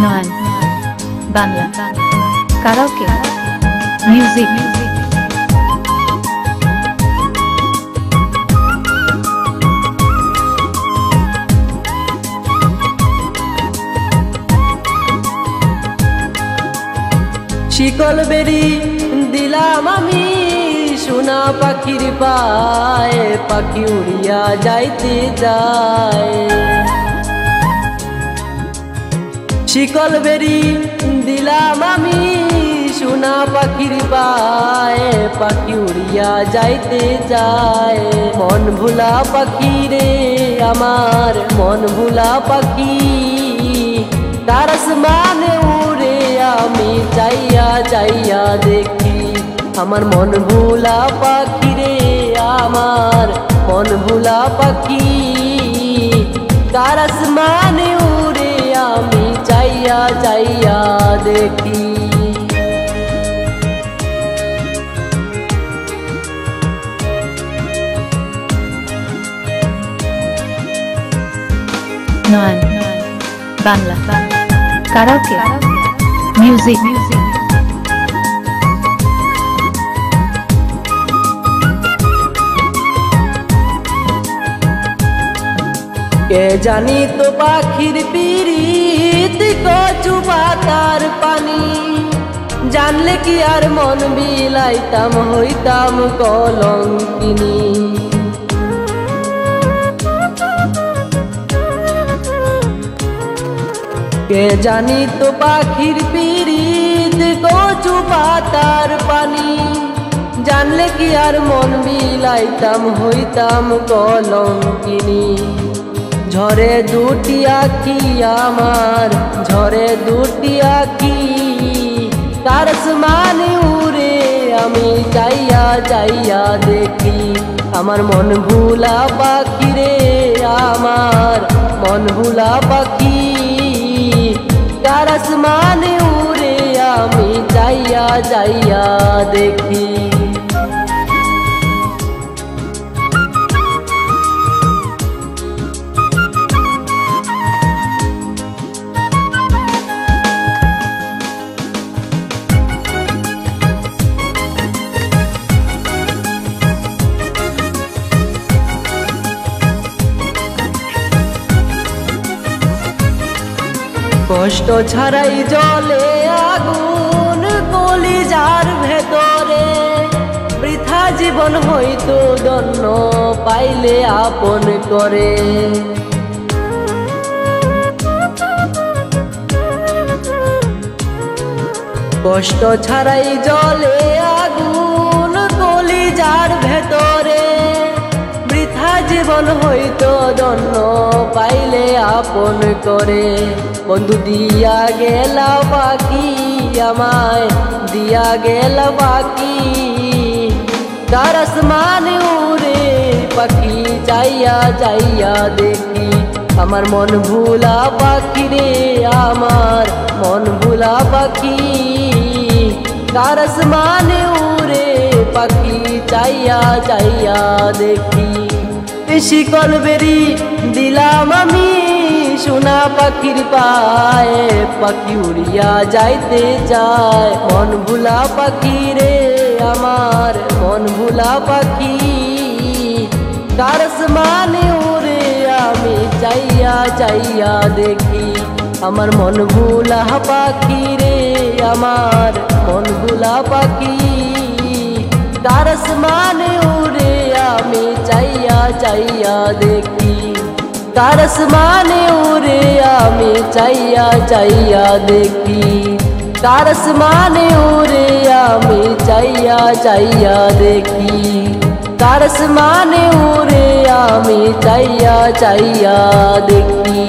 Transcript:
নয়ন Bangla karaoke music. শিকল বেরি দিলাম আমি সোনা পাখির পায়ে, পাখি উড়িয়া যাইতে যায়। শিকল বেরি দিলাম আমি সোনা পাখির পায়ে, পাখি উড়িয়া যাইতে যায়। মন ভোলা পাখি রে আমার, মন ভোলা পাখি, তার আসমানে উড়ে আমি যাইয়া যাইয়া দেখি। আমার মন ভোলা পাখি রে আমার, মন ভোলা পাখি, তার আসমানে উড়ে আমি যাইয়া যাইয়া দেখি। নয়ন বাংলা কারাওকে মিউজিক। কে জানি তো পাখির পিরিত কচু পাতার পানি, জানলে কি আর মন বিলাইতাম হইতাম কলঙ্কিনী। কে জানি তো পাখির পিরিত কচু পাতার পানি, জানলে কি আর মন বিলাইতাম হইতাম কলঙ্কিনী। ঝরে দুটি আখি আমার, ঝরে দুটি আখি, তার আসমানে উড়ে আমি যাইয়া যাইয়া দেখি। আমার মন ভোলা পাখি রে আমার, মন ভোলা পাখি, তার আসমানে উড়ে আমি যাইয়া যাইয়া দেখি। কষ্ট ছাড়াই জলে আগুন কলিজার ভেতরে, বৃথা জীবন হইতো দন্য পাইলে আপন করে। কষ্ট ছাড়াই জলে আগুন কলিজার ভেতরে, বৃথা জীবন হইতো দন্য পাইলে আপন করে। বন্ধু দিয়া গেলা বাকি আমায়, দিয়া গেলা বাকি, তার আসমানে উড়ে পাখি যাইয়া যাইয়া দেখি। আমার মন ভোলা পাখি রে আমার, মন ভোলা পাখি, তার আসমানে উড়ে পাখি যাইয়া যাইয়া দেখি। শিকল বেরি দিলাম আমি সোনা পাখির পায়ে, পাখি উড়িয়া যাইতে যায়। মন ভোলা পাখি রে আমার, মন ভোলা পাখি, তার আসমানে উড়ে আমি যাইয়া যাইয়া দেখি। আমার মন ভোলা পাখি রে আমার, মন ভোলা পাখি, তার আসমানে উড়ে আমি যাইয়া যাইয়া দেখি। তার আসমানে উড়ে আমি যাইয়া যাইয়া দেখি। তার আসমানে উড়ে আমি যাইয়া যাইয়া দেখি। তার আসমানে উড়ে আমি যাইয়া যাইয়া দেখি।